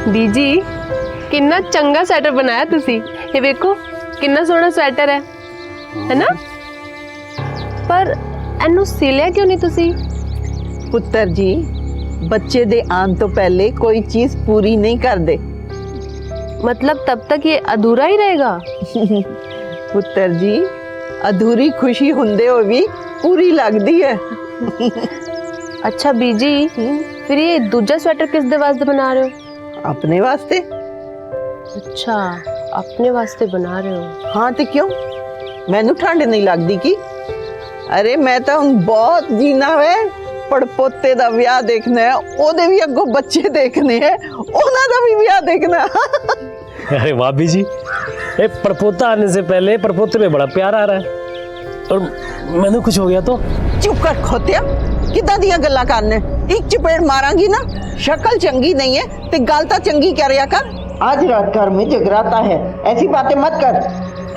बीजी कितना चंगा स्वेटर बनाया तुसी। ये देखो कितना सोहना स्वेटर है ना? पर एनू सिलिया क्यों नहीं तुसी? पुत्र जी, बच्चे दे आन तो पहले कोई चीज पूरी नहीं कर दे। मतलब तब तक ये अधूरा ही रहेगा? पुत्र जी, अधूरी खुशी हुंदे हो भी पूरी लगदी है। अच्छा बीजी, फिर ये दूजा स्वेटर किस दे वास्ते बना रहे हो? अपने वास्ते। अच्छा, अपने वास्ते बना रहे हो? हाँ तो क्यों, मैनू ठंड नहीं लगदी की? अरे मैं तो हुण बहुत जीना है, पड़पोते दा विआह देखना है, ओदे भी अगों बच्चे देखने हैं, ओना दा भी विआह देखना है। अरे वाह बीजी, ये परपोता आने से पहले परपोते में बड़ा प्यार आ रहा है, और मैंने कुछ हो गया तो? चुप कर खोतिया, किदां दियां गल्लां करने? एक चपेड़ मारांगी ना, शक्ल चंगी नहीं है ते गल तां चंगी करिया कर। आज रात घर में जगराता है, ऐसी बातें मत कर।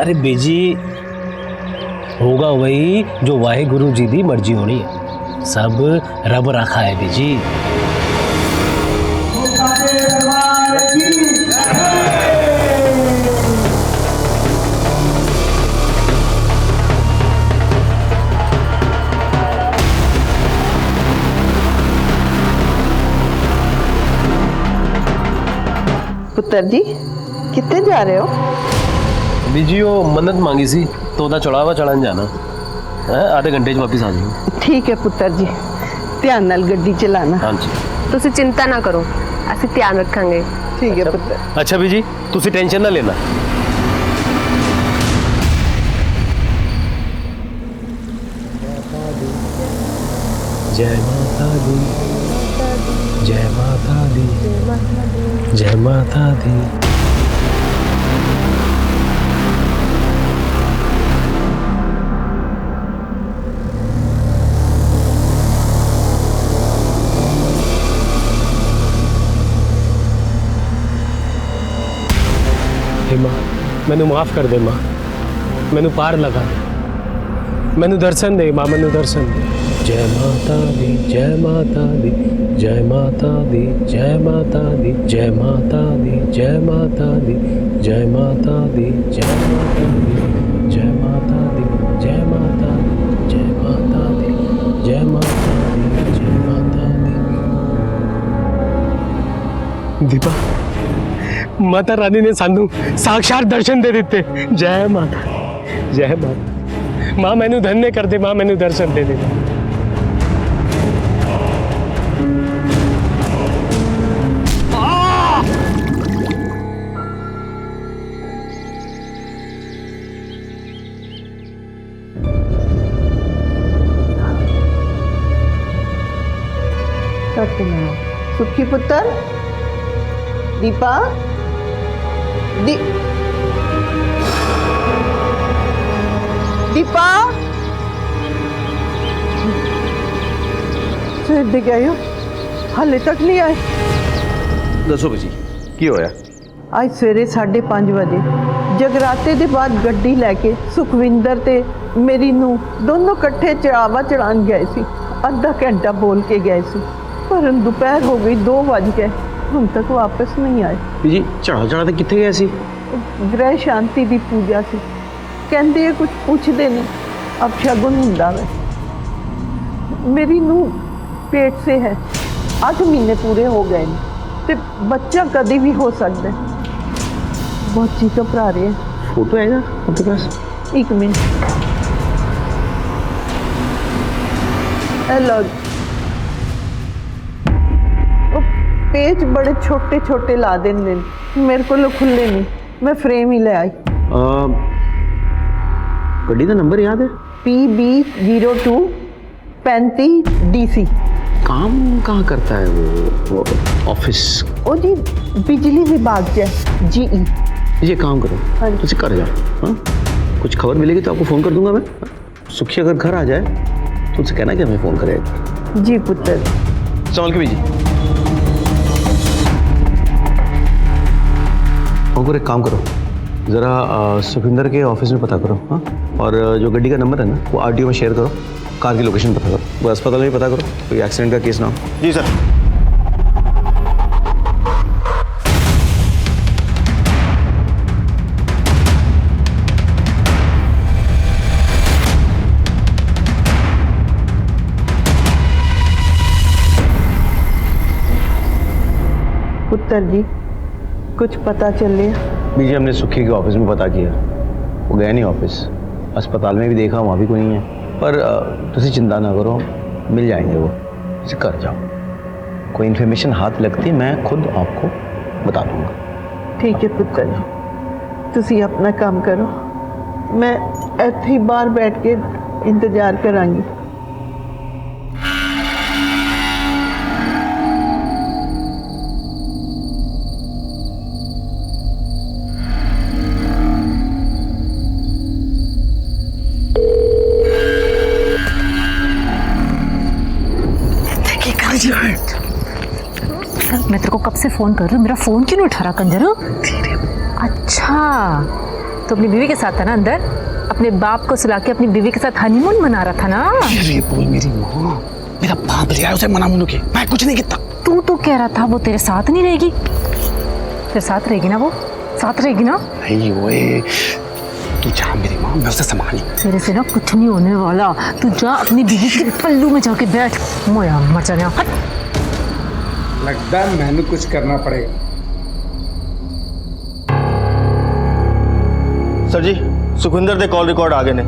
अरे बीजी, होगा वही जो वाहे गुरु जी दी मर्जी होनी है, सब रब रखा है बीजी। पुत्र जी, कितने जा रहे हो? बीजी वो मन्नत मांगी सी तो ओदा चढ़ावा चढ़ान जाना है, आधे घंटे च वापस आ जाऊंगा। ठीक है पुत्र जी, ध्यान नाल गड्डी चलाना। हाँ जी। तुसी चिंता ना करो, ਅਸੀਂ ध्यान रखांगे। ठीक है पुत्र। अच्छा बीजी, तुसी टेंशन ना लेना। जय माता दी, जय माता दी, जय माता दी। मां, मैनू माफ कर दे मां, मैनू पार लगा दे, मैनू दर्शन दे मां, मैनू दर्शन दे। जय माता दी, जय माता दी, जय माता दी, जय माता दी, जय माता दी, जय माता दी, जय माता दी, जय माता दी, जय माता दी, जय माता दी, जय माता दी, जय माता दी, जय माता दी। दीपा, माता रानी ने सानू साक्षात दर्शन दे दिते। जय माता, जय माता। मां मैनू धन्य कर दे, मां मैनू दर्शन दे दे। सत्यनारायण, सुखी पुत्र। दीपा, दीपा, सवेर दे गए हो, हाले तक नहीं आए? दसो जी की होया? आज सवेरे 5:30 बजे जगराते के बाद गड्डी लैके सुखविंदर ते मेरी नूंह दोनों कट्ठे चढ़ावा चढ़ान गए सी। आधा घंटा बोल के गए सी, पर दोपहर हो गई, 2 बज गए, हम तक वापस नहीं आए। जी चढ़ा चढ़ा कितने गए सी? ग्रह शांति की पूजा सी, कहते हैं कुछ पूछते नहीं, अब शगुन हुंदा वे। मेरी नूंह पेट से है, 8 महीने पूरे हो गए ने, ते बच्चा कभी भी हो सकता है। बहुत जी घबरा रहे हैं। फोटो है ना आपके पास? 1 मिनट। हेलो, पेज बड़े छोटे छोटे ला देंगे, मेरे को खुले नहीं, मैं फ्रेम ही ले आई। गड्डी का नंबर याद है? PB02 35 DC। काम कहाँ करता है वो ऑफिस? ओ जी बिजली विभाग से GE। ये काम करो, हाँ। तुझे कर जाओ। हाँ, कुछ खबर मिलेगी तो आपको फ़ोन कर दूंगा मैं। सुखी अगर घर आ जाए तो उनसे कहना कि हमें फ़ोन करेगा। जी पुत्र। संभाल के भेजिए। और एक काम करो, ज़रा सुखविंदर के ऑफिस में पता करो। हाँ, और जो गड्डी का नंबर है ना वो RTO में शेयर करो, कार की लोकेशन पता करो, वो अस्पताल में पता करो, कोई एक्सीडेंट का केस ना हो। जी सर। पुत्र जी कुछ पता चले? बीजी हमने सुखी के ऑफिस में पता किया, वो गए नहीं ऑफिस। अस्पताल में भी देखा, वहाँ भी कोई नहीं है। पर तुसी चिंता ना करो, मिल जाएंगे वो, इसे कर जाओ। कोई इन्फॉर्मेशन हाथ लगती मैं खुद आपको बता दूंगा। ठीक है पुत्र जी, तुसी अपना काम करो, मैं ਇੱਥੇ ही बाहर बैठ के इंतजार करांगी। मैं तेरे को कब से फोन कर रही हूँ, मेरा फोन क्यों नहीं उठा रहा कंजर? अच्छा, तो अपनी बीवी के साथ था ना अंदर, अपने बाप को सुला के अपनी बीवी के साथ हनीमून मना रहा था ना? ये बोल मेरी माँ, मेरा बाप ले आया उसे मना मुनु के, मैं कुछ नहीं कहता। तू तो कह रहा था वो तेरे साथ नहीं रहेगी, तेरे साथ रहेगी ना? वो साथ रहेगी ना? नहीं ओए, तू जा मेरी माँ, मैं उसे संभाली। तेरे से ना कुछ नहीं होने वाला, तू जा अपनी बीवी के पल्लू में जाके बैठ। मोया मर जाने, हट। लगता है मैंने कुछ करना पड़ेगा। सर जी, सुखविंदर दे कॉल रिकॉर्ड आगे ने।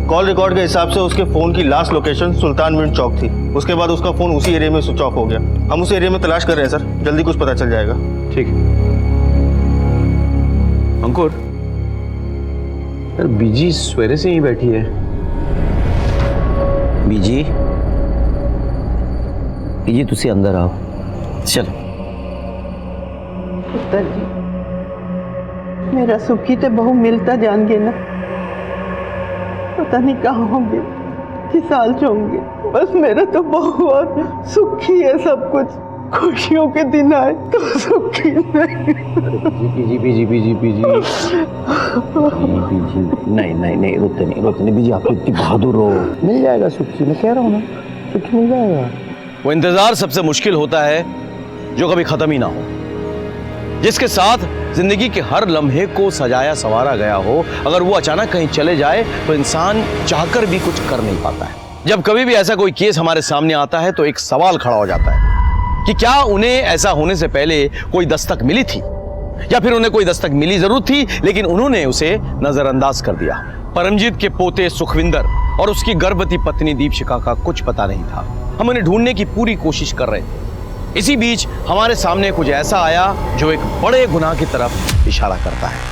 कॉल रिकॉर्ड के हिसाब से उसके फोन की लास्ट लोकेशन सुल्तान मिंट चौक थी। उसके बाद उसका फोन उसी एरिया में स्विच ऑफ हो गया। हम उस एरिया में तलाश कर रहे हैं सर, जल्दी कुछ पता चल जाएगा। ठीक है। अंकुर, यार बीजी सवेरे से ही बैठी है। बीजी, बीजी तुसी अंदर आओ। चलो। पुत्र जी, मेरा सुखी तो बहु मिलता जान गए ना, पता नहीं कहाँ होंगे, किस हाल से होंगे। बस मेरा तो बहुत सुखी है सब कुछ, खुशियों के दिन आए तो सुखी नहीं। बीजी बीजी बीजी बीजी बीजी नहीं नहीं नहीं, रोते नहीं बीजी, आप इतनी बहादुर हो। मिल जाएगा सुखी, मैं कह रहा हूँ ना, सुखी मिल जाएगा। वो इंतजार सबसे मुश्किल होता है जो कभी खत्म ही ना हो, जिसके साथ जिंदगी के हर लम्हे को सजाया संवारा गया हो। अगर वो अचानक कहीं चले जाए तो इंसान चाहकर भी कुछ कर नहीं पाता है। जब कभी भी ऐसा कोई केस हमारे सामने आता है तो एक सवाल खड़ा हो जाता है कि क्या उन्हें ऐसा होने से पहले कोई दस्तक मिली थी, या फिर उन्हें कोई दस्तक मिली जरूर थी लेकिन उन्होंने उसे नजरअंदाज कर दिया। परमजीत के पोते सुखविंदर और उसकी गर्भवती पत्नी दीपशिखा का कुछ पता नहीं था। हम उन्हें ढूंढने की पूरी कोशिश कर रहे थे। इसी बीच हमारे सामने कुछ ऐसा आया जो एक बड़े गुनाह की तरफ इशारा करता है।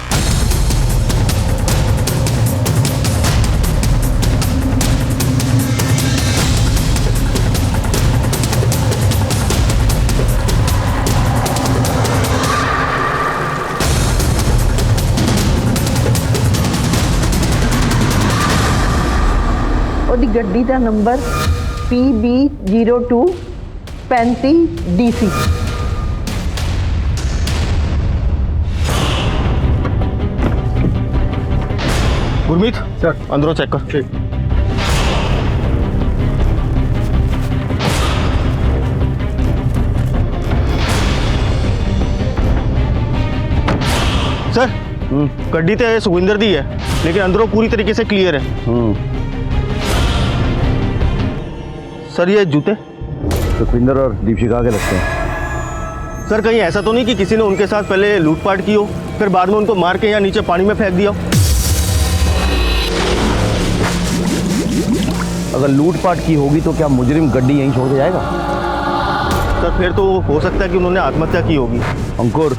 ਉਹਦੀ ਗੱਡੀ ਦਾ number PB02 35 DC। Gurmeet sir, अंदरों चेक कर। ठीक। सर, गड्डी तो सुखविंदर दी है लेकिन अंदरों पूरी तरीके से क्लियर है। सर ये जूते सुखविंदर और दीपशिखा के लगते हैं। सर कहीं ऐसा तो नहीं कि किसी ने उनके साथ पहले लूटपाट की हो फिर बाद में उनको मार के यहाँ नीचे पानी में फेंक दिया हो? अगर लूटपाट की होगी तो क्या मुजरिम गड्डी यहीं छोड़ के जाएगा? सर फिर तो हो सकता है कि उन्होंने आत्महत्या की होगी। अंकुर,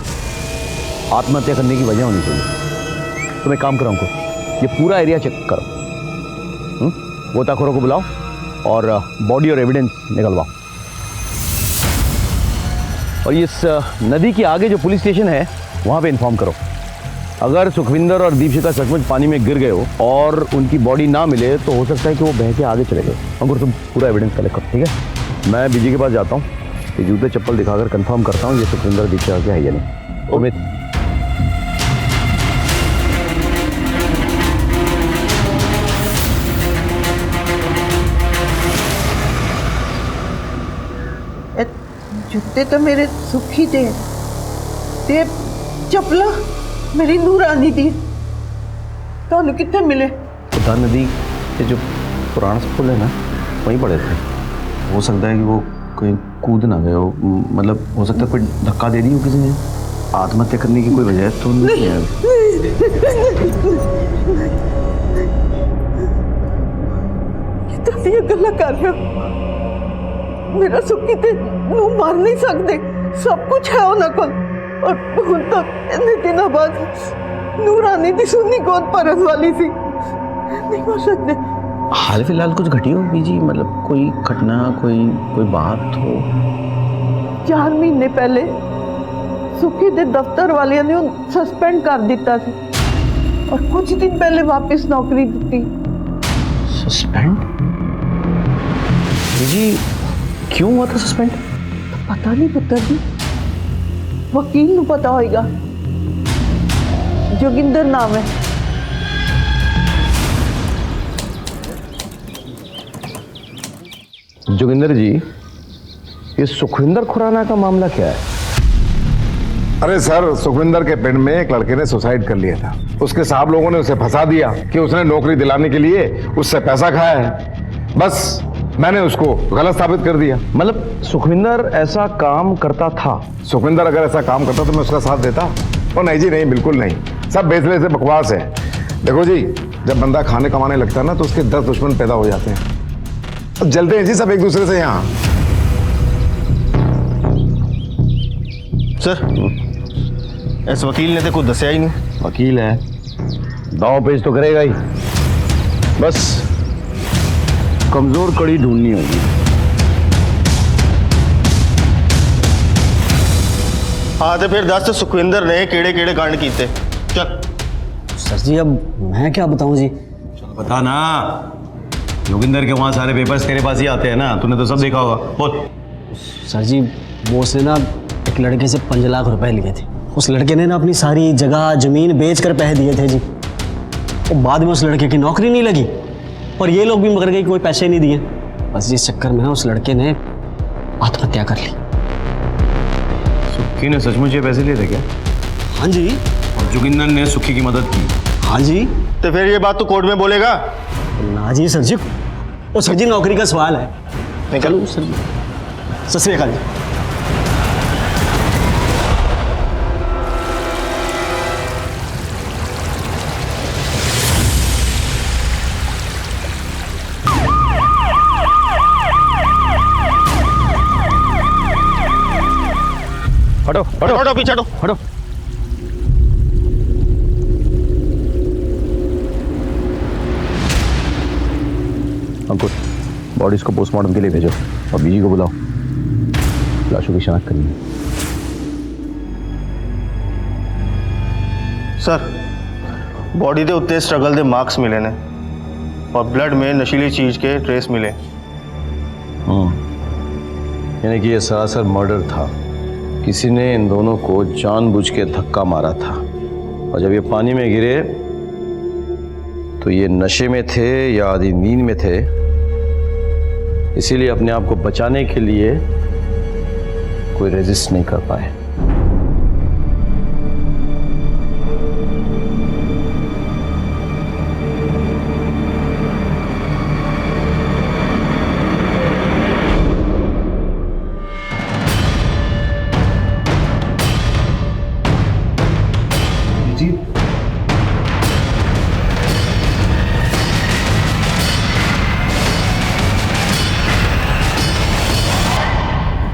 आत्महत्या करने की वजह होनी चाहिए। तुम एक काम करो अंकुर, ये पूरा एरिया चेक करो, गोताखोरों को बुलाओ और बॉडी और एविडेंस निकलवाओ। और इस नदी के आगे जो पुलिस स्टेशन है वहाँ पे इन्फॉर्म करो। अगर सुखविंदर और दीपशिखा सचमुच पानी में गिर गए हो और उनकी बॉडी ना मिले तो हो सकता है कि वो बह के आगे चले गए। अंकुर तुम पूरा एविडेंस कलेक्ट करो, ठीक है? मैं बीजी के पास जाता हूँ, ये जूते चप्पल दिखाकर कंफर्म करता हूँ ये सुखविंदर दीपशिखा के है या नहीं। उम्मीद जूते तो मेरे सुखी दे ते चपला मेरी नूरानी दी ਤੁਹਾਨੂੰ कितने मिले? उद्धार नदी के जो पुराना पुल है ना वहीं पड़े थे। हो सकता है कि वो कहीं कूद ना गए हो, मतलब हो सकता है कोई धक्का दे दी हो किसी ने। आत्महत्या करने की कोई वजह तो नहीं है। ये गल्ला कर रहे हो, मेरा सुखी ते नू मार नहीं सकते, सब कुछ है उन्हें को। और हुण तक इतने दिनों बाद नूरानी दी सुन्नी गोद भरन वाली सी, नहीं मार सकते। हाल फिलहाल कुछ घटी हो बीजी, मतलब कोई घटना, कोई बात हो? 4 महीने पहले सुखी दे दफ्तर वालियां ने सस्पेंड कर दिता सी और कुछ दिन पहले वापस नौकरी दी। सस्पेंड? जी क्यों हुआ था सस्पेंड? पता नहीं पुत्र जी, वकील को पता होगा, जोगिंदर नाम है। जोगिंदर जी, ये सुखविंदर खुराना का मामला क्या है? अरे सर, सुखविंदर के पिंड में एक लड़के ने सुसाइड कर लिया था। उसके साहब लोगों ने उसे फंसा दिया कि उसने नौकरी दिलाने के लिए उससे पैसा खाया है। बस मैंने उसको गलत साबित कर दिया। मतलब सुखविंदर ऐसा काम करता था? सुखविंदर अगर ऐसा काम करता तो मैं उसका साथ देता? ओ नहीं जी, नहीं, बिल्कुल नहीं। सब बेचले से बकवास है। देखो जी, जब बंदा खाने कमाने लगता है ना तो उसके 10 दुश्मन पैदा हो जाते हैं। अब जलते हैं जी सब एक दूसरे से यहाँ। सर, इस वकील ने तो कुछ दसिया ही नहीं। वकील है, दाव पेच तो करेगा ही। बस कमजोर कड़ी ढूंढनी होगी। हाँ तो फिर दस सुखविंदर ने केड़े केड़े कांड किए? चल सर जी, अब मैं क्या बताऊं जी। बता ना। जोगिंदर के वहां सारे पेपर्स तेरे पास ही आते हैं ना, तूने तो सब देखा होगा। बोल। सर जी, वो उसने ना एक लड़के से 5 लाख रुपए लिए थे। उस लड़के ने ना अपनी सारी जगह जमीन बेच कर पैसे दिए थे जी। और बाद में उस लड़के की नौकरी नहीं लगी और ये लोग भी मगर गए, कोई पैसे नहीं दिए। बस इस चक्कर में ना उस लड़के ने आत्महत्या कर ली। सुखी ने सचमुच ये पैसे लिए थे क्या? हाँ जी। और जोगिंदर ने सुखी की मदद की? हाँ जी। तो फिर ये बात तो कोर्ट में बोलेगा ना जी सर जी, वो सर जी नौकरी का सवाल है। निकल सर जी, सत श्री अकाल जी। हटो हटो हटो, पीछे हटो। हटो। अंकुर, बॉडीज को पोस्टमार्टम के लिए भेजो और बीजी को बुलाओ, लाशों की शिनाख्त करनी है। सर, बॉडी के उत्ते स्ट्रगल के मार्क्स मिले ने और ब्लड में नशीली चीज के ट्रेस मिले। यानी कि यह सरासर मर्डर था। किसी ने इन दोनों को जानबूझ के धक्का मारा था और जब ये पानी में गिरे तो ये नशे में थे या आधी नींद में थे, इसीलिए अपने आप को बचाने के लिए कोई रेजिस्ट नहीं कर पाए।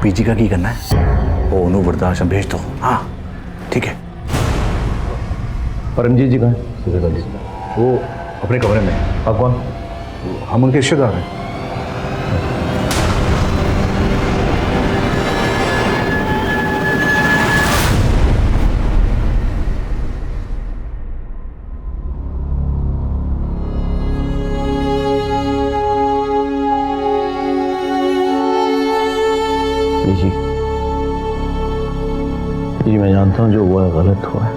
पीजी का की करना है? वो उन्होंने वृद्धाश्रम भेज दो। हाँ ठीक है। परमजीत जी कहाँ हैं? वो अपने कमरे में। आप कौन? हम उनके रिश्तेदार हैं। जी मैं जानता हूँ जो हुआ है गलत हुआ है,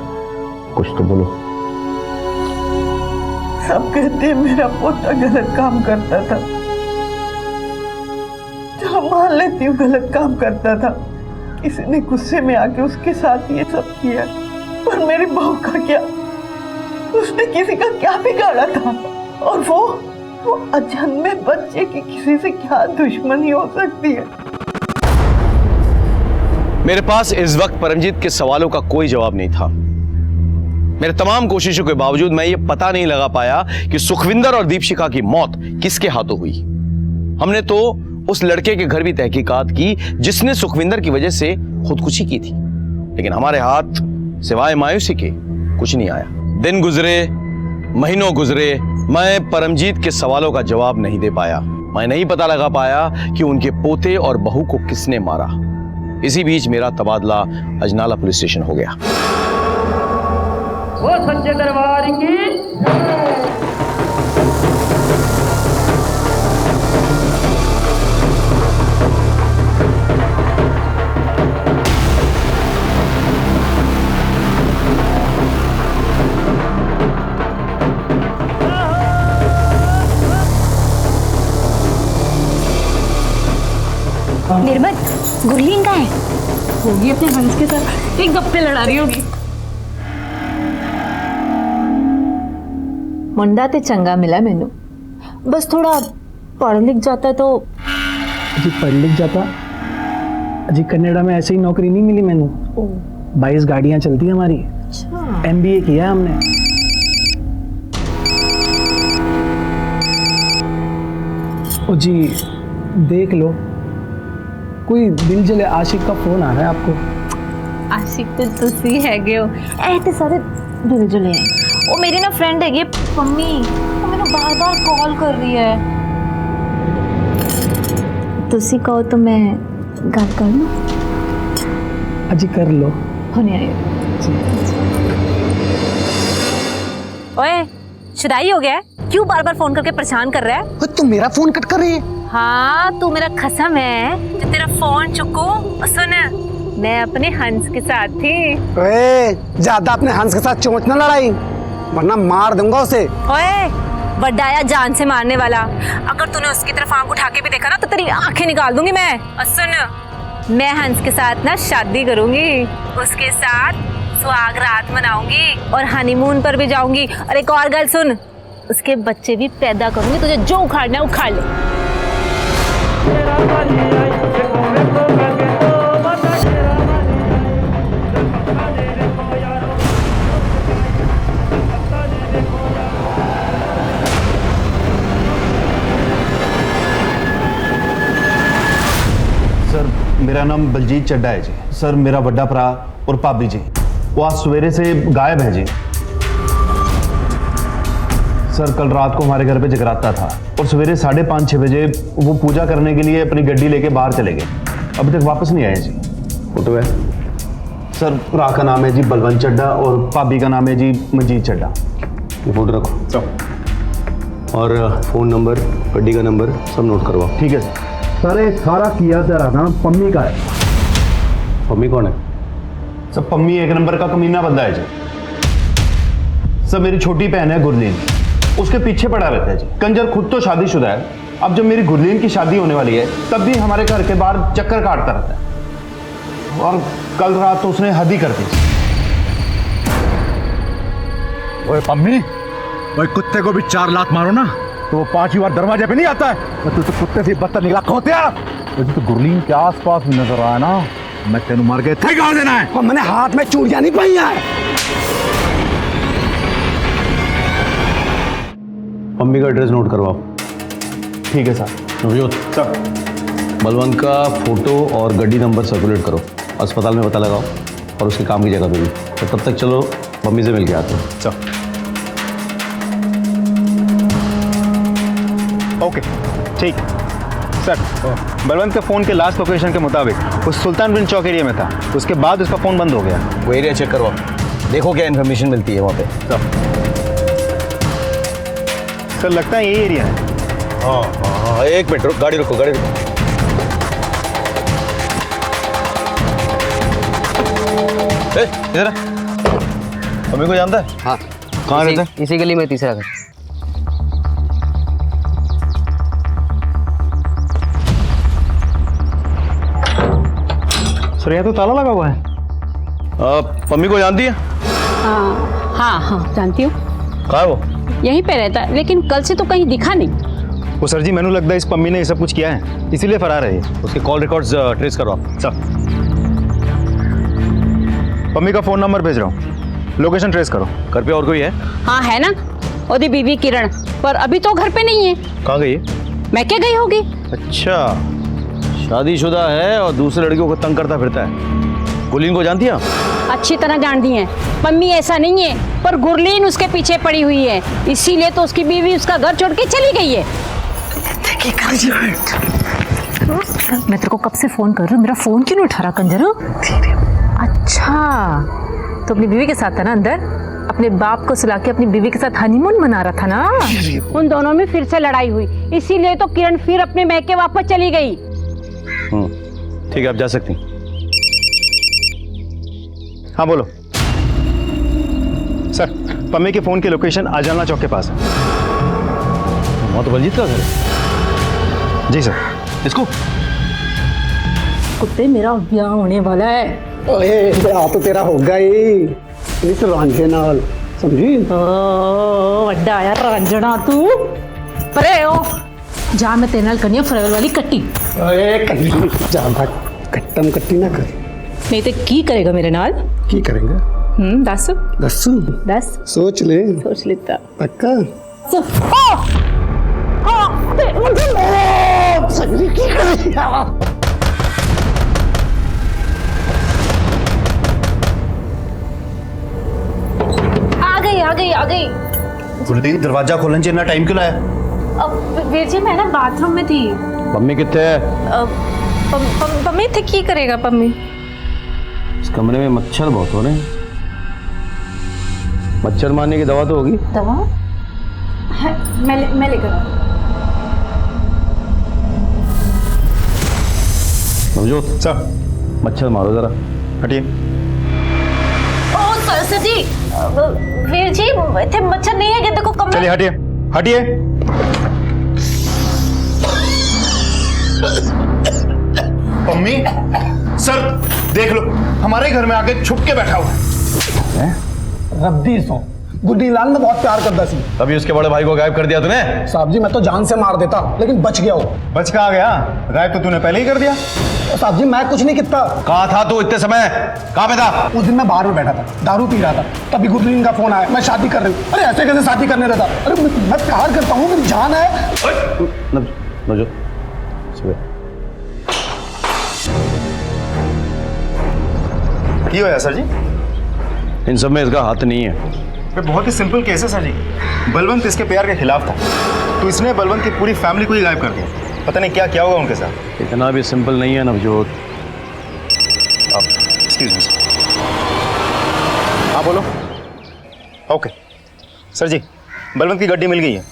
कुछ तो बोलो। सब कहते हैं मेरा पोता गलत काम करता था, चलो मान लेती हूँ गलत काम करता था, किसी ने गुस्से में आके उसके साथ ये सब किया। पर मेरी बहू का क्या, उसने किसी का क्या बिगाड़ा था? और वो अजन्मे बच्चे की किसी से क्या दुश्मनी हो सकती है? मेरे पास इस वक्त परमजीत के सवालों का कोई जवाब नहीं था। मेरे तमाम कोशिशों के बावजूद मैं ये पता नहीं लगा पाया कि सुखविंदर और दीपशिखा की मौत किसके हाथों हुई। हमने तो उस लड़के के घर भी तहकीकात की जिसने सुखविंदर की वजह से खुदकुशी की थी, लेकिन हमारे हाथ सिवाय मायूसी के कुछ नहीं आया। दिन गुजरे, महीनों गुजरे, मैं परमजीत के सवालों का जवाब नहीं दे पाया। मैं नहीं पता लगा पाया कि उनके पोते और बहू को किसने मारा। इसी बीच मेरा तबादला अजनाला पुलिस स्टेशन हो गया। वो सच्चे दरबार की निर्मल, गुरलीन कहाँ है? होगी अपने हंस के साथ, एक गप्पे लड़ा रही होगी। मुंडा ते चंगा मिला मैनू, बस थोड़ा पढ़ लिख जाता तो। जी पढ़ लिख जाता जी, कनाडा में ऐसे ही नौकरी नहीं मिली मैनू। 22 गाड़ियाँ चलती हैं हमारी। MBA किया है हमने। ओ जी देख लो, कोई दिल जले आशिक का फोन आ रहा है आपको। आशिक तो तुसी हैगे हो, ऐते सारे दिल जले हैं। वो मेरी ना फ्रेंड हैगी पम्मी, वो मैंने बार बार कॉल कर रही है। तुसी कहो तो मैं गल कर लूं? अजी कर लो। होने आए। ओए शुदाई हो गया है? क्यों बार बार फोन करके परेशान कर रहा है? तू मेरा फोन कट कर रही है? हाँ तू मेरा खसम है जो तेरा फोन चुकू। सुन, मैं अपने हंस के साथ थी। ओए ज्यादा अपने हंस के साथ चोंच ना लड़ाई, वरना मार दूंगा उसे। ओए बड्डाया जान से मारने वाला, अगर तूने उसकी तरफ आंख उठा के भी देखा ना तो तेरी आंखें निकाल दूंगी मैं। और सुन, मैं हंस के साथ ना शादी करूंगी, उसके साथ सुहाग रात मनाऊंगी और हनीमून पर भी जाऊंगी। और एक और गल सुन, उसके बच्चे भी पैदा करूंगी, तुझे जो उखाड़ना है उखाड़ ले। सर मेरा नाम बलजीत चड्डा है जी। सर मेरा बड़ा भरा और भाभी जी वो आज सवेरे से गायब है जी। सर कल रात को हमारे घर पे जगराता था और सवेरे 5:30-6 बजे वो पूजा करने के लिए अपनी गड्डी लेके बाहर चले गए, अभी तक वापस नहीं आए जी। फोटो है सर, भरा का नाम है जी बलवंत चड्डा और भाभी का नाम है जी मंजीत चड्डा। ये फोटो रखो और फ़ोन नंबर, गड्डी का नंबर सब नोट करवाओ। ठीक है सर। सर ये सारा किया तेरा नाम पम्मी का है। मम्मी कौन है? सर पम्मी 1 नंबर का कमीना बंदा है जी। सर मेरी छोटी बहन है गुरलीन, उसके पीछे पड़ा रहता है जी। कंजर खुद तो शादीशुदा है, अब जब मेरी गुरलीन की शादी होने वाली है तब भी हमारे घर के बाहर चक्कर काटता रहता है। और कल रात तो उसने हद ही कर दी। ओए पम्मी, ओए कुत्ते को भी 4 लात मारो ना तो वो 5ही बार दरवाजे पे नहीं आता है। तू तो कुत्ते से बदतर निकला खोतिया। तो गुरलीन के आसपास भी नजर आया ना, मैं तेन मार के थे गाड़ देना है। और मैंने हाथ में चूड़ियां नहीं पाई है। मम्मी का एड्रेस नोट करवाओ। ठीक है सर। नवजोत सर बलवंत का फोटो और गड्डी नंबर सर्कुलेट करो, अस्पताल में पता लगाओ और उसके काम की जगह पे भी। तो तब तक चलो मम्मी से मिल के आते हैं। सर ओके ठीक। सर बलवंत के फ़ोन के लास्ट लोकेशन के मुताबिक वो सुल्तान बिन चौक एरिया में था, उसके बाद उसका फ़ोन बंद हो गया। वो एरिया चेक करवाओ, देखो क्या इन्फॉर्मेशन मिलती है वहाँ पे। सर लगता है यही एरिया है। हाँ, 1 मिनट रुक, गाड़ी रुको, गाड़ी रुको। इधर आ। मम्मी को जानता है? हाँ। कहाँ रहता है? इसी गली में तीसरा घर। सर यहाँ तो ताला लगा हुआ है। मम्मी को जानती है? हाँ जानती हूँ। कहाँ है वो? यहीं पे रहता है, लेकिन कल से तो कहीं दिखा नहीं। वो सर जी मैंने लगता है इस पम्मी ने ये सब कुछ किया है, इसीलिए फरार है ये। उसके कॉल रिकॉर्ड्स ट्रेस करो आप। सर पम्मी का फोन नंबर भेज रहा हूँ, लोकेशन ट्रेस करो। घर पे और कोई है? हाँ है ना, ओदी बीवी किरण, पर अभी तो घर पे नहीं है। कहाँ गई है? मैं क्या गई होगी? अच्छा, शादीशुदा है और दूसरे लड़कियों को तंग करता फिरता है। गुरलीन को जानती है? अच्छी तरह जानती हैं। मम्मी ऐसा नहीं है, पर गुरलीन उसके पीछे पड़ी हुई है, इसीलिए तो उसकी बीवी उसका घर छोड़ के चली गई है। मैं तेरे को कब से फोन कर रही हूँ, मेरा फोन क्यों नहीं उठा रहा कंजर? अच्छा, तो अपनी बीवी के साथ था ना अंदर, अपने बाप को सुला के अपनी बीवी के साथ हनीमून मना रहा था ना। उन दोनों में फिर से लड़ाई हुई, इसीलिए तो किरण फिर अपने मैके वापस चली गई। ठीक है, आप जा सकती हैं। हाँ बोलो सर, पम्मी के फोन की लोकेशन आजाना चौक के पास है। वहाँ तो बलजीत का घर है। जी सर। इसको कुत्ते, मेरा ब्याह होने वाला है। ओए ब्याह तो तेरा होगा ही इस रांझे नाल, समझी? वड्डा आया रंजना तू, परे हो जा, मैं तेरे नाल करनी है फरेवल वाली कट्टी। ओए कट्टी जा भाग, कट्टम कट्टी ना कर। नहीं तो की करेगा मेरे नाल? की करेंगे? दस दस्सू दस सोच ले, सोच लेता। पक्का? सगरी की करेंगे? आ गई। गुरलीन, दरवाजा खोलन चाहिए ना, टाइम क्यों लाया? अब वीर जी, मैं ना बाथरूम में थी। मम्मी कितने है? पम्मी थे, की करेगा पम्मी? इस कमरे में मच्छर बहुत हो रहे हैं। मच्छर मारने की दवा तो होगी? दवा है, मैं लेकर। समझो सर मच्छर मारो जरा। हटिए। ओ सर जी, वीर जी इतने मच्छर नहीं है, देखो कमरे। चलिए हटिए हटिए। पम्मी, सर देख लो, हमारे घर में आके छुप के बैठा हुआ है। रब्बी सो गुड्डी लाल में बहुत प्यार करता सी। तभी उसके बड़े भाई को गायब कर दिया तूने? साहब जी मैं तो जान से मार देता, लेकिन बच गया हो। बच कहाँ गया? गायब तो तूने पहले ही कर दिया। साहब जी मैं कुछ नहीं किया। कहाँ था तू इतने समय? कहाँ पे था? उस दिन मैं बाहर में बैठा था, दारू पी रहा था, तभी गुरलीन का फोन आया, मैं शादी कर रही हूँ। अरे ऐसे कैसे शादी करने देता? अरे मैं प्यार करता हूँ, मेरी जान है। नवजोत सुबह क्यों है सर जी? इन सब में इसका हाथ नहीं है। ये बहुत ही सिंपल केस है सर जी। बलवंत इसके प्यार के खिलाफ था, तो इसने बलवंत की पूरी फैमिली को ही गायब कर दिया। पता नहीं क्या क्या होगा उनके साथ। इतना भी सिंपल नहीं है नवजोत। आप एक्सक्यूज मी। हाँ बोलो। ओके सर जी, बलवंत की गड्डी मिल गई है।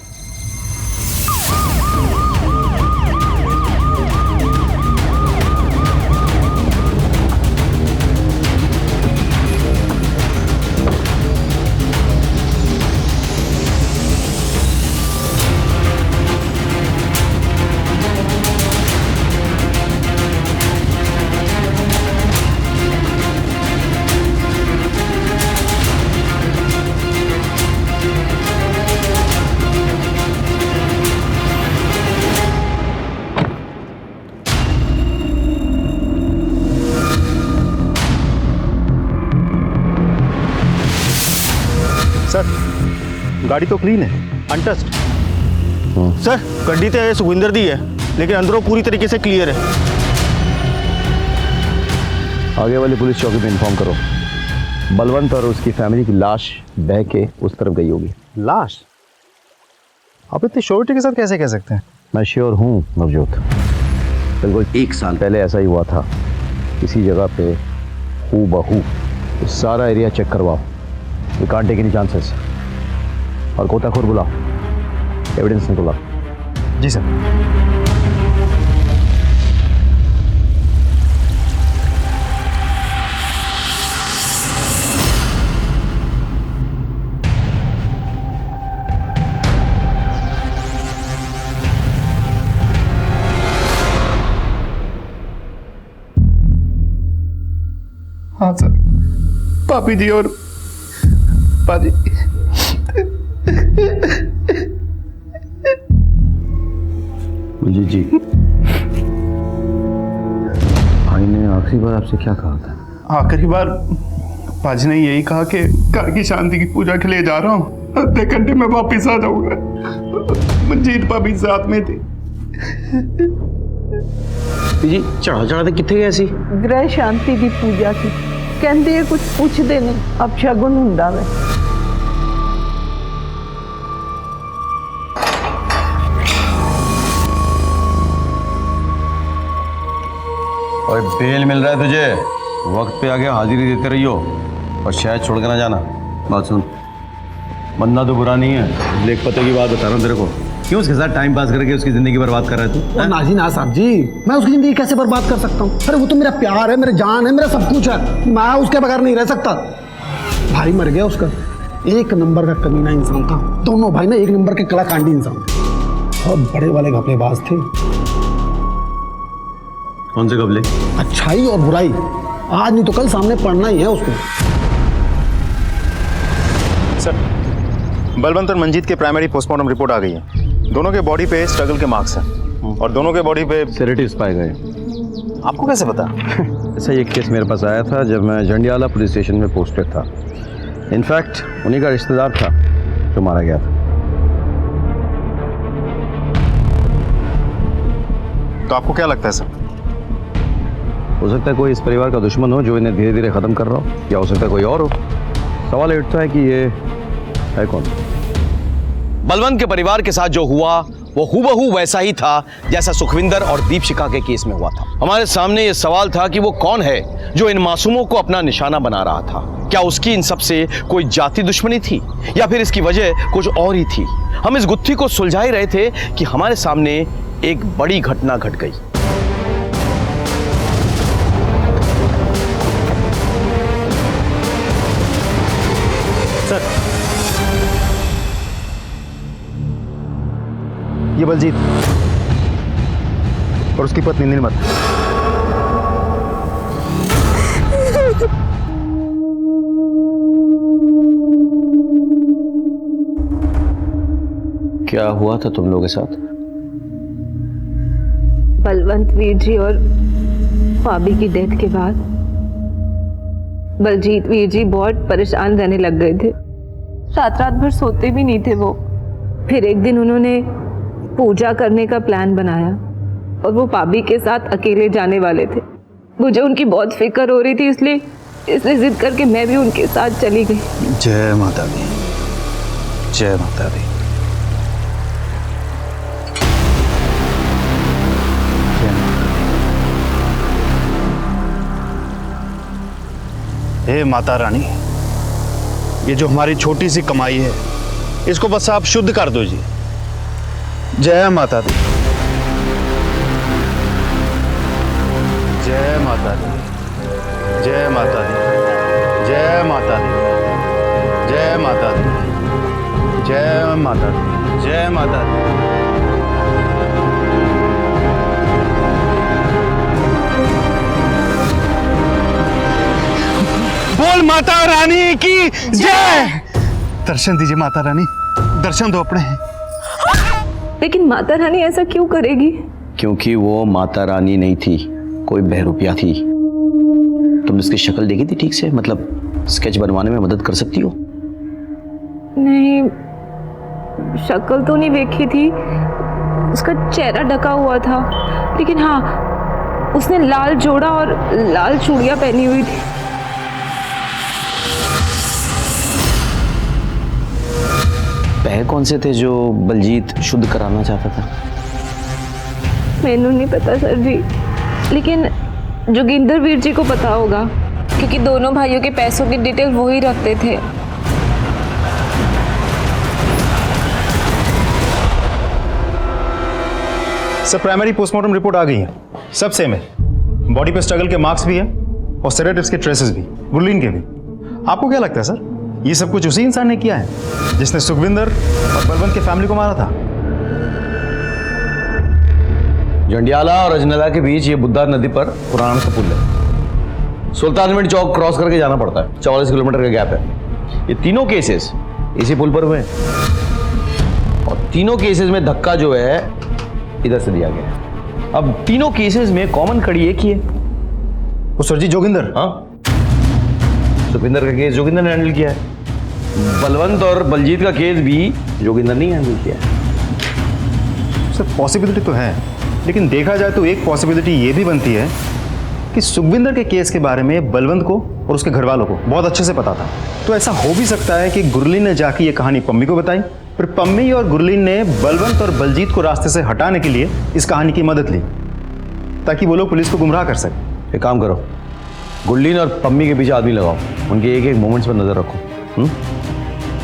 सर गाड़ी तो क्लीन है, अनटच्ड। सर गड्डी तो सुखविंदर दी है, लेकिन अंदरों पूरी तरीके से क्लियर है। आगे वाली पुलिस चौकी पे इन्फॉर्म करो। बलवंत और उसकी फैमिली की लाश बह के उस तरफ गई होगी। लाश? आप इतनी श्योरिटी के साथ कैसे कह सकते हैं? मैं श्योर हूँ नवजोत, बिल्कुल 1 साल पहले ऐसा ही हुआ था। इसी जगह पे हूबहू सारा एरिया चेक करवाओ। We can't take any chances. और गोताखोर बुलाओ, एविडेंस निकालो। जी सर। हाँ सर, पापी जी और पाजी। जी भाई ने आखिरी बार आपसे क्या कहा था? आखिरी बार पाजी ने यही कहा कि घर की शांति की पूजा के लिए जा रहा हूँ, आधे घंटे में वापिस आ जाऊंगा। मंजीत भाभी साथ में थी। जी चढ़ा चढ़ाते कितने गए सी? ਗ੍ਰਹਿ ਸ਼ਾਂਤੀ ਦੀ ਪੂਜਾ ਸੀ। ਕਹਿੰਦੇ ਇਹ ਕੁਝ ਪੁੱਛਦੇ ਨਹੀਂ, ਅਪਸ਼ਗੁਨ ਹੁੰਦਾ ਵੇ। और बेल मिल रहा है तुझे, वक्त पे आके हाजिरी देते रहियो और शायद छोड़ के ना जाना। बात सुन, मरना तो बुरा नहीं है, लेख पते की बात बता रहा हूँ तेरे को। क्यों उसके साथ टाइम पास करके उसकी जिंदगी बर्बाद कर रहा है तू? नाजी ना साहब जी, मैं उसकी जिंदगी कैसे बर्बाद कर सकता हूँ? अरे वो तो मेरा प्यार है, मेरी जान है, मेरा सब कुछ है। मैं उसके बगैर नहीं रह सकता। भाई मर गया उसका, एक नंबर का कमीना इंसान था। दोनों भाई ना एक नंबर के कलाकांडी इंसान थे, बहुत बड़े वाले घपलेबाज थे। कौन से कबले? अच्छाई और बुराई आज नहीं तो कल सामने पड़ना ही है उसको। सर, बलवंत और मंजीत के प्राइमरी पोस्टमार्टम रिपोर्ट आ गई है। दोनों के बॉडी पे स्ट्रगल के मार्क्स हैं और दोनों के बॉडी पे सेडेटिव्स पाए गए। आपको कैसे पता? ऐसा एक केस मेरे पास आया था जब मैं जंडियाला पुलिस स्टेशन में पोस्टेड था। इनफैक्ट उन्हीं का रिश्तेदार था जो मारा गया था। तो आपको क्या लगता है सर? हो सकता है कोई इस परिवार का दुश्मन हो जो इन्हें धीरे धीरे खत्म कर रहा हो, या हो सकता है कोई और हो। सवाल ये उठता है कि ये है कौन? बलवंत के परिवार के साथ जो हुआ वो हूबहू वैसा ही था जैसा सुखविंदर और दीपशिखा के केस में हुआ था। हमारे सामने ये सवाल था कि वो कौन है जो इन मासूमों को अपना निशाना बना रहा था। क्या उसकी इन सब से कोई जाति दुश्मनी थी या फिर इसकी वजह कुछ और ही थी? हम इस गुत्थी को सुलझा ही रहे थे कि हमारे सामने एक बड़ी घटना घट गई। सर, ये बलजीत और उसकी पत्नी नीलमत। क्या हुआ था तुम लोगों के साथ? बलवंत वीर जी और भाभी की डेथ के बाद बलजीत वीर जी बहुत परेशान रहने लग गए थे। रात रात भर सोते भी नहीं थे वो। फिर एक दिन उन्होंने पूजा करने का प्लान बनाया और वो भाभी के साथ अकेले जाने वाले थे। मुझे उनकी बहुत फिक्र हो रही थी, इसलिए जिद करके मैं भी उनके साथ चली गई। जय माता दी, जय माता दी। हे माता रानी, ये जो हमारी छोटी सी कमाई है इसको बस आप शुद्ध कर दो जी। जय माता दी, जय माता दी, जय माता दी, जय माता दी, जय माता दी, जय माता दी, जय माता दी। बोल माता रानी की जय। दर्शन दीजिए माता रानी, दर्शन दो अपने। लेकिन माता रानी ऐसा क्यों करेगी? क्योंकि वो माता रानी नहीं थी, कोई बहरूपिया थी। तुम इसकी शक्ल देखी थी ठीक से? मतलब स्केच बनवाने में मदद कर सकती हो? नहीं, शक्ल तो नहीं देखी थी, उसका चेहरा ढका हुआ था। लेकिन हाँ, उसने लाल जोड़ा और लाल चूड़ियां पहनी हुई थी। पैर कौन से थे जो बलजीत शुद्ध कराना चाहता था? मैनू नहीं पता सर जी, लेकिन जोगिंदर वीर जी को पता होगा क्योंकि दोनों भाइयों के पैसों की डिटेल वो ही रखते थे। सर, प्राइमरी पोस्टमार्टम रिपोर्ट आ गई है, सब सेम है। बॉडी पे स्ट्रगल के मार्क्स भी हैं और सेडेटिव्स के ट्रेसेस भी, गुरलीन के भी। आपको क्या लगता है सर, ये सब कुछ उसी इंसान ने किया है जिसने सुखविंदर और बलवंत के फैमिली को मारा था? जंडियाला और अजनला के बीच ये बुद्धा नदी पर पुराना सा पुल है। सुल्तान मिंट चौक क्रॉस करके जाना पड़ता है, 44 किलोमीटर का गैप है। ये तीनों केसेस इसी पुल पर हुए और तीनों केसेस में धक्का जो है इधर से दिया गया है। अब तीनों केसेस में कॉमन कड़ी एक ही है। वो सर जी जोगिंदर। हाँ, सुखविंदर का केस जोगिंदर ने हैंडल किया है, बलवंत और बलजीत का केस भी जोगिंदर ने हैंडल किया है। सर पॉसिबिलिटी तो है, लेकिन देखा जाए तो एक पॉसिबिलिटी ये भी बनती है कि सुखविंदर के केस के बारे में बलवंत को और उसके घर वालों को बहुत अच्छे से पता था। तो ऐसा हो भी सकता है कि गुरलीन ने जाके ये कहानी पम्मी को बताई, फिर पम्मी और गुरलीन ने बलवंत और बलजीत को रास्ते से हटाने के लिए इस कहानी की मदद ली, ताकि वो लोग पुलिस को गुमराह कर सकें। एक काम करो, गुरलीन और पम्मी के पीछे आदमी लगाओ, उनके एक एक मोमेंट्स पर नजर रखो।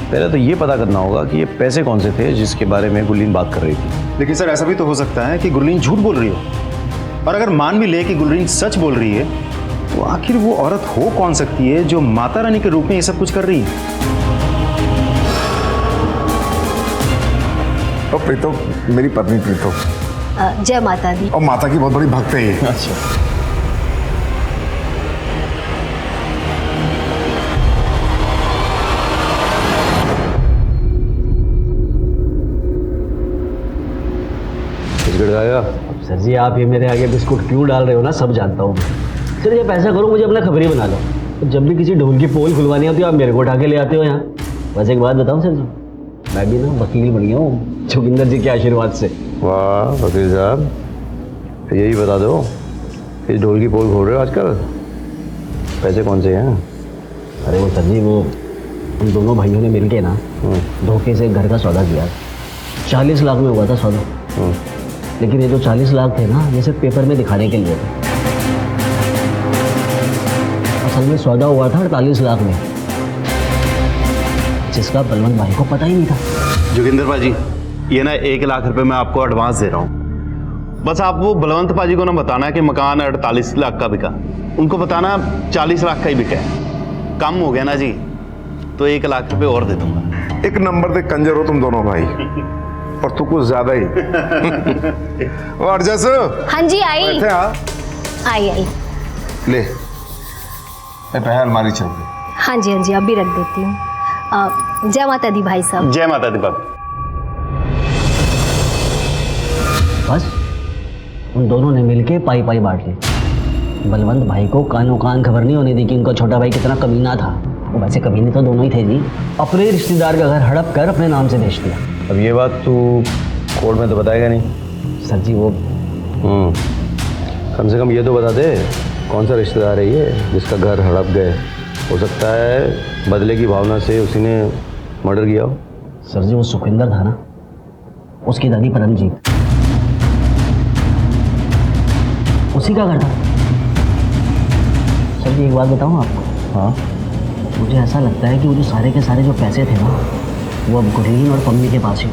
पहले तो ये पता करना होगा कि ये पैसे कौन से थे जिसके बारे में गुरलीन बात कर रही थी। लेकिन सर ऐसा भी तो हो सकता है कि गुरलीन झूठ बोल रही हो, और अगर मान भी ले कि गुरलीन सच बोल रही है, तो आखिर वो औरत हो कौन सकती है जो माता रानी के रूप में ये सब कुछ कर रही है? तो प्रीतो, मेरी पत्नी प्रीतो, जय माता दी। और माता की बहुत बड़ी भक्त है ये। अच्छा, गड़गाया। सर जी आप ये मेरे आगे बिस्कुट क्यों डाल रहे हो ना, सब जानता हूँ मैं। सर ये ऐसा करो, मुझे अपना खबरी बना लो। जब भी किसी ढोल की पोल खुलवानी होती है आप मेरे को उठा के ले आते हो यहाँ। बस एक बात बताऊँ सर जी, मैं भी ना वकील बन गया हूँ जोगिंदर जी के आशीर्वाद से। वाह वकील साहब, यही बता दो, इस ढोल की पोल खोल रहे हो आजकल, पैसे कौन से हैं? अरे वो सर जी, वो उन दोनों भाइयों ने मिलके ना धोखे से घर का सौदा किया। 40 लाख में हुआ था सौदा, लेकिन ये जो 40 लाख थे ना, ये सिर्फ पेपर में दिखाने के लिए थे। असल में सौदा हुआ था 48 लाख में, जिसका बलवंत भाई को पता ही नहीं था। जोगिंदर पाजी, ये ना 1 लाख रुपए मैं आपको एडवांस दे रहा हूँ। बस आप वो बलवंत पाजी को ना बताना कि मकान 48 लाख का बिका, उनको बताना 40 लाख का ही बिका है। कम हो गया ना जी, तो 1 लाख रुपए और दे दूंगा। एक नंबर दे कंजर हो तुम दोनों भाई, और तू कुछ ज्यादा ही। और जैसे हाँ जी आई बैठे आ, आई आई। ले पहले अलमारी चल गई। हाँ जी अभी रख देती हूँ। जय माता दी भाई साहब। जय माता दी बाबू। बस उन दोनों ने मिलके पाई पाई बांट ली। बलवंत भाई को कानों कान खबर नहीं होने दी कि उनका छोटा भाई कितना कमीना था। वो वैसे कमीने तो दोनों ही थे जी। अपने रिश्तेदार का घर हड़प कर अपने नाम से बेच दिया। अब ये बात तू कोर्ट में तो बताएगा नहीं? सर जी वो कम से कम ये तो बता दे, कौन सा रिश्तेदार है ये जिसका घर हड़प गए? हो सकता है बदले की भावना से उसी ने मर्डर किया हो। सर जी वो सुखविंदर था ना, उसकी दादी परमजीत, उसी का घर था। सर जी एक बात बताऊँ आपको? हाँ, मुझे ऐसा लगता है कि वो जो सारे के सारे जो पैसे थे ना, वो अब गुरलीन और पम्मी के पास ही।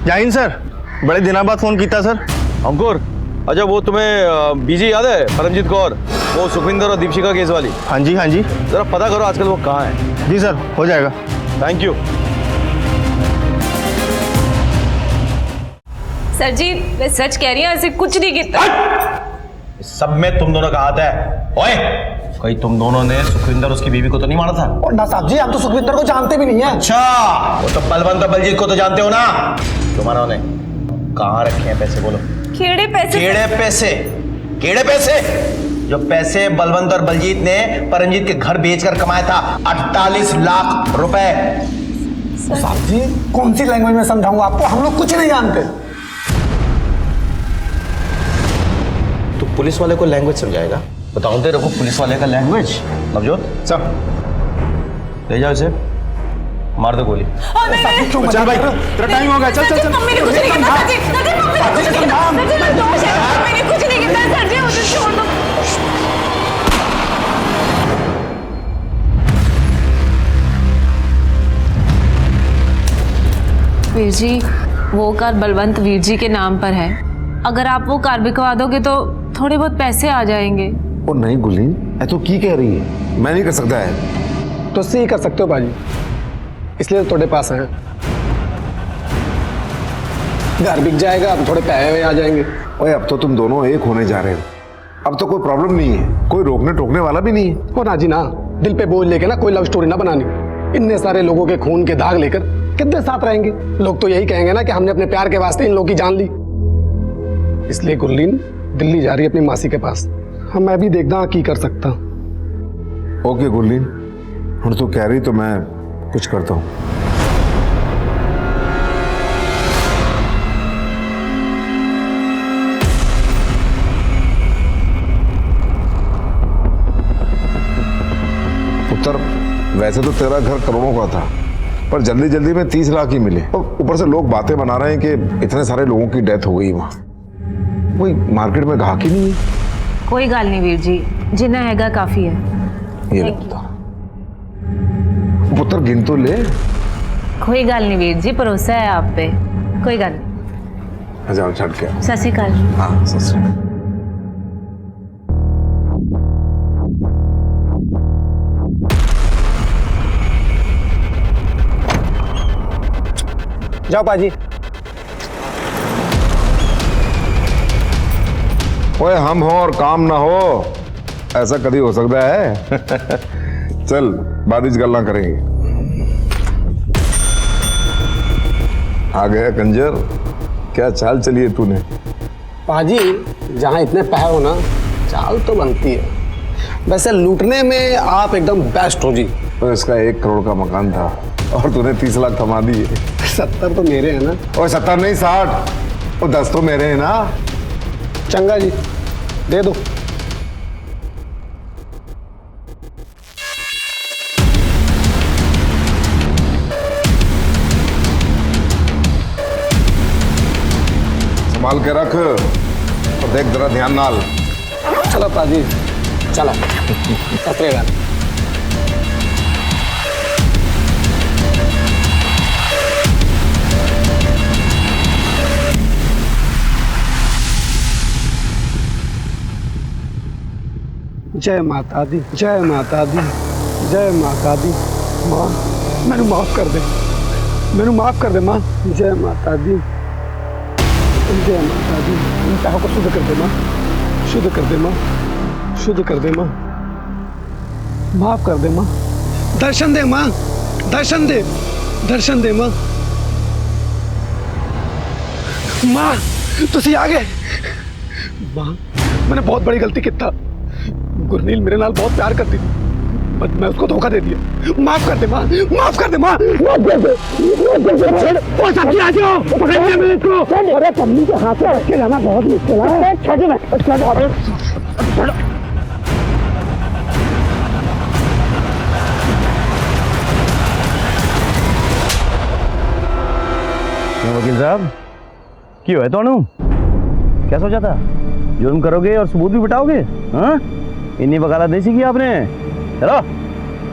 जाइन सर, बड़े दिनों बाद फोन किया सर। अंकुर, अच्छा वो तुम्हें बीजी याद है, परमजीत कौर, वो सुखविंदर और दीपशिका केस वाली? हाँ जी जरा पता करो आजकल वो कहाँ है। जी सर, हो जाएगा। Thank you. सर जी मैं सच कह रही हूँ, ऐसे कुछ नहीं किया। सब में तुम दोनों का हाथ है। ओए, कहीं तुम दोनों ने सुखविंदर उसकी बीवी को तो नहीं मारा था? और ना साहब जी, आप तो सुखविंदर को जानते भी नहीं है। अच्छा, वो तो बलवंत और बलजीत को तो जानते हो ना। तुम्हारा ने कहाँ रखे हैं पैसे? बोलो। खेड़े पैसे? केड़े पैसे? केड़े पैसे? जो पैसे बलवंत और बलजीत ने परमजीत के घर बेचकर कमाया था, 48 लाख रुपए। साहब जी कौन सी लैंग्वेज में समझाऊंगा आपको, हम लोग कुछ नहीं जानते। तो पुलिस वाले को लैंग्वेज समझाएगा? बताओ तेरे को पुलिस वाले का लैंग्वेज। नवजोत सर, ले जाओ इसे, मार दो गोली। चल भाई, तेरा टाइम हो गया, चल चल चल। मैंने कुछ नहीं किया सर जी, मैंने कुछ नहीं किया सर जी, मुझे छोड़ दो। वीर जी, वो कार बलवंत वीर जी के नाम पर है। अगर आप वो कार बिकवा दोगे तो थोड़े बहुत पैसे आ जाएंगे। और नहीं गुरलीन, ऐ तो की कह रही है, मैं नहीं कर सकता है। तो ही कर सकते हो बाजी, इसलिए तो थोड़े पास हैं। घर बिक जाएगा, अब थोड़े पैसे आ जाएंगे। ओए अब तो तुम दोनों एक होने जा रहे हो, अब तो कोई प्रॉब्लम नहीं है, कोई रोकने टोकने वाला भी नहीं है। और ना जी ना, दिल पे बोझ लेके ना कोई लव स्टोरी ना बनानी। इतने सारे लोगों के खून के दाग लेकर कितने साथ रहेंगे? लोग तो यही कहेंगे ना कि हमने अपने प्यार के वास्ते इन लोगों की जान ली। इसलिए गुरलीन दिल्ली जा रही है अपनी मासी के पास। हाँ, मैं भी देखदा की कर सकता। ओके गुरलीन, हुण तू कह रही तो मैं कुछ करता हूँ। पुत्र, वैसे तो तेरा घर करोड़ों का था, पर जल्दी जल्दी में 30 लाख ही मिले, और ऊपर से लोग बातें बना रहे हैं कि इतने सारे लोगों की डेथ हो गई वहां। कोई मार्केट में ग्राहक ही नहीं है। कोई गल नहीं वीर जी, जिन्ना हैगा काफी है। ये ले पुत्र। पुत्र गिन तो ले। कोई गल नहीं वीर जी, भरोसा है आप पे, कोई गल नहीं। जाओ छड़ के। सत श्री अकाल। हाँ, सत श्री अकाल। जाओ पाजी। ओए हम हो और काम ना हो, ऐसा कभी हो सकता है? चल बाद इस गल्ला करेंगे। आ गया कंजर, क्या चाल चली है तूने? पाजी, जहाँ इतने पैसे हो ना, चाल तो बनती है। वैसे लूटने में आप एकदम बेस्ट हो जी। तो इसका 1 करोड़ का मकान था और तूने 30 लाख कमा दिए। 70 तो मेरे हैं ना। और 70 नहीं 60, और 10 तो मेरे हैं ना। चंगा जी, दे दो। संभाल के रख और देख जरा ध्यान नाल। चलो पाजी, चलो। कतरेगा। जय माता दी, जय माता दी, जय माता दी। माँ, मैनू माफ कर दे, मैनू माफ कर दे माँ। जय माता दी, जय माता दी। इन पैसों को शुद्ध कर दे माँ, शुद्ध कर दे माँ, शुद्ध कर दे माँ, माफ कर दे माँ। दर्शन दे माँ, दर्शन दे, दर्शन दे माँ। माँ तुसी आ गए। माँ, मैंने बहुत बड़ी गलती की था। गुरनील मेरे नाल बहुत प्यार करती थी, बट मैं उसको धोखा दे दिया। माफ कर दे माँ, माफ कर दे माँ। माफ कर दे। ओ सब्जी आ जाओ, पकड़िए मेरे को। अरे पम्मी के हाथ में रख के लाना बहुत मुश्किल है। छोड़ मैं, वकील साहब, क्यों है तोनू? क्या सोचा था? जुर्म करोगे और सबूत भी बिठाओगे? हाँ, इन्हीं वकालत नहीं सीखी आपने। चलो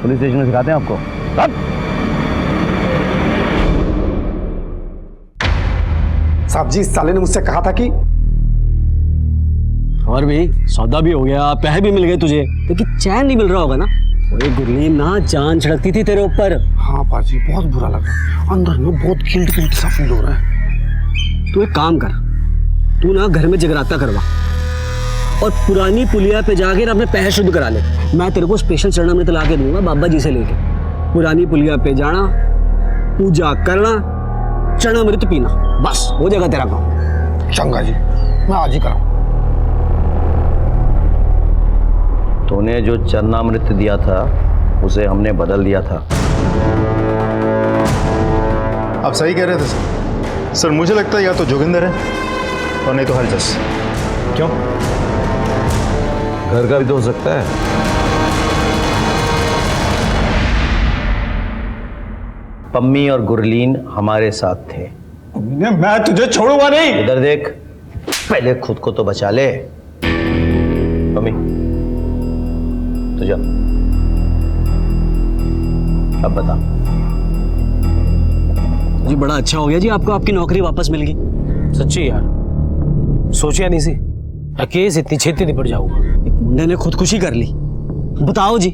पुलिस स्टेशन में सिखाते हैं आपको। साहब जी, इस साले ने मुझसे कहा था कि और भी सौदा भी हो गया, पैसे भी मिल गए तुझे, लेकिन चैन नहीं मिल रहा होगा ना। वो गुरलीन ना जान छिड़कती थी तेरे ऊपर। हाँ पाजी, बहुत बुरा लगा। अंदर में बहुत गिल्ट सा फील हो रहा है। तू एक काम कर, तू ना घर में जगराता करवा और पुरानी पुलिया पे जाके ना अपने पैसे शुद्ध करा ले। मैं तेरे को स्पेशल चरणामृत ला के दूंगा बाबा जी से लेके। पुरानी पुलिया पे जाना, पूजा करना, चरणामृत पीना, बस हो जाएगा तेरा काम। चंगा जी, मैं आज ही कराऊं। तूने जो चरणामृत दिया था उसे हमने बदल दिया था। आप सही कह रहे थे सर। सर मुझे लगता है या तो जोगिंदर है और नहीं तो हरजस। क्यों? घर का भी तो हो सकता है। पम्मी और गुरलीन हमारे साथ थे। मैं तुझे छोड़ूंगा नहीं। इधर देख, पहले खुद को तो बचा ले। पम्मी तो जा, अब बता। जी बड़ा अच्छा हो गया जी, आपको आपकी नौकरी वापस मिल गई। सच्ची यार, सोचिया नहीं सी केस इतनी छेती निपट जाऊंगा। एक मुंडे ने खुदकुशी कर ली। बताओ जी,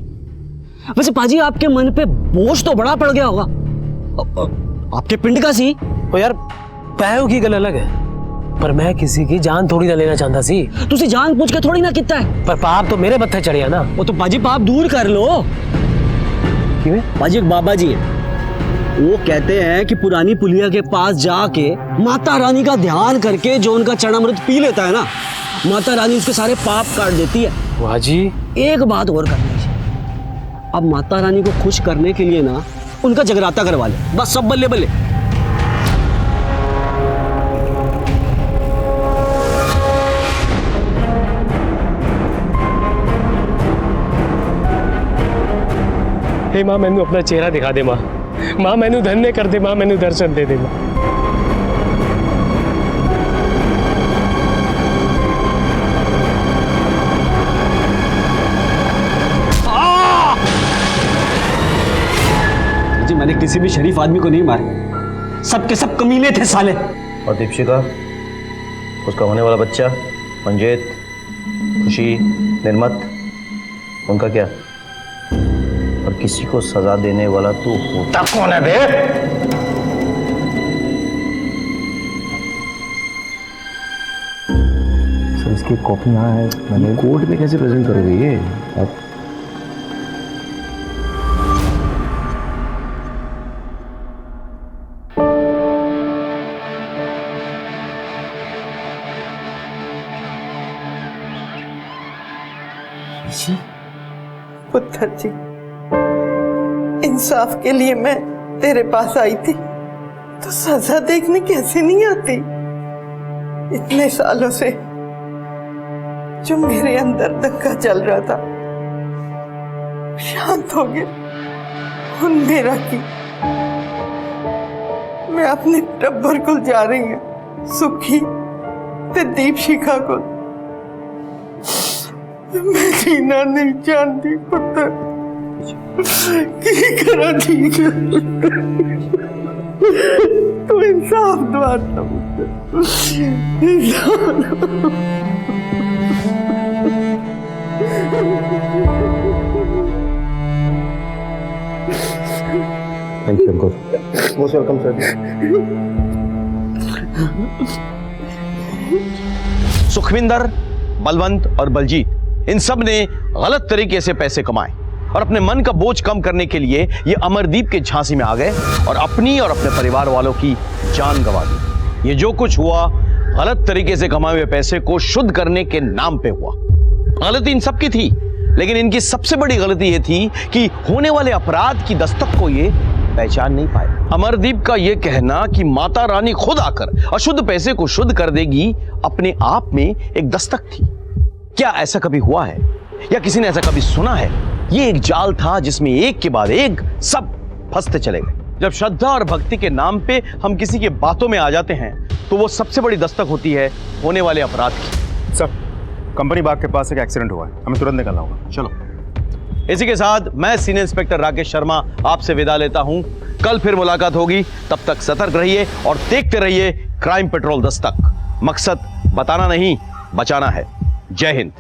वैसे पाजी आपके मन पे बोझ तो बड़ा पड़ गया होगा। आपके पिंड का सी। ओ यार, पैरों की गल अलग है, पर मैं किसी की जान थोड़ी ना लेना चाहता सी। तुसी जान पूछ के थोड़ी ना कितना है। पर पाप तो मेरे मत्थे चढ़िया ना। वो तो पाजी पाप दूर कर लो। क्यों? पाजी एक बाबा जी है, वो कहते हैं कि पुरानी पुलिया के पास जाके माता रानी का ध्यान करके जो उनका चरणामृत पी लेता है ना, माता रानी उसके सारे पाप काट देती है। वाह जी, एक बात और करनी है, अब माता रानी को खुश करने के लिए ना उनका जगराता करवा ले, बस सब बल्ले बल्ले। हे माँ मैनू अपना चेहरा दिखा दे माँ, माँ मैनू धन्य कर दे माँ, मैनू दर्शन दे दे माँ। जी मैंने किसी भी शरीफ आदमी को नहीं मारा, सबके सब कमीने थे साले। और दीपशिका, उसका होने वाला बच्चा मंजेत, खुशी, निर्मत, उनका क्या? और किसी को सजा देने वाला तू होता कौन है बे? सर इसकी कॉपी यहाँ है, मैंने कोर्ट में कैसे प्रेजेंट करोगे ये आप? पुत्र जी, इंसाफ के लिए मैं तेरे पास आई थी, तो सजा देखने कैसे नहीं आती? इतने सालों से जो मेरे अंदर दंगा चल रहा था शांत हो गया। उन मेरा की मैं अपने टब्बर को जा रही हूँ, सुखी ते दीपशिखा को। मैं जीना नहीं जानती पुत्र, की करा ठीक है, तू इंसाफ दवाता पुत्र, thank you uncle. Most welcome sir. Sukhwinder, Balwant और बलजीत, इन सब ने गलत तरीके से पैसे कमाए और अपने मन का बोझ कम करने के लिए ये अमरदीप के झांसी में आ गए और अपनी और अपने परिवार वालों की जान गंवा दी। ये जो कुछ हुआ गलत तरीके से कमाए हुए पैसे को शुद्ध करने के नाम पे हुआ। गलती इन सब की थी, लेकिन इनकी सबसे बड़ी गलती ये थी कि होने वाले अपराध की दस्तक को ये पहचान नहीं पाए। अमरदीप का ये कहना कि माता रानी खुद आकर अशुद्ध पैसे को शुद्ध कर देगी अपने आप में एक दस्तक थी। क्या ऐसा कभी हुआ है या किसी ने ऐसा कभी सुना है? ये एक जाल था जिसमें एक के बाद एक सब फंसते चले गए। जब श्रद्धा और भक्ति के नाम पे हम किसी के बातों में आ जाते हैं तो वो सबसे बड़ी दस्तक होती है होने वाले अपराध की। सर, कंपनी बाग के पास एक एक्सीडेंट हुआ है, हमें तुरंत निकलना होगा। चलो, इसी के साथ मैं सीनियर इंस्पेक्टर राकेश शर्मा आपसे विदा लेता हूं। कल फिर मुलाकात होगी, तब तक सतर्क रहिए और देखते रहिए क्राइम पेट्रोल दस्तक। मकसद बताना नहीं, बचाना है। जय हिंद।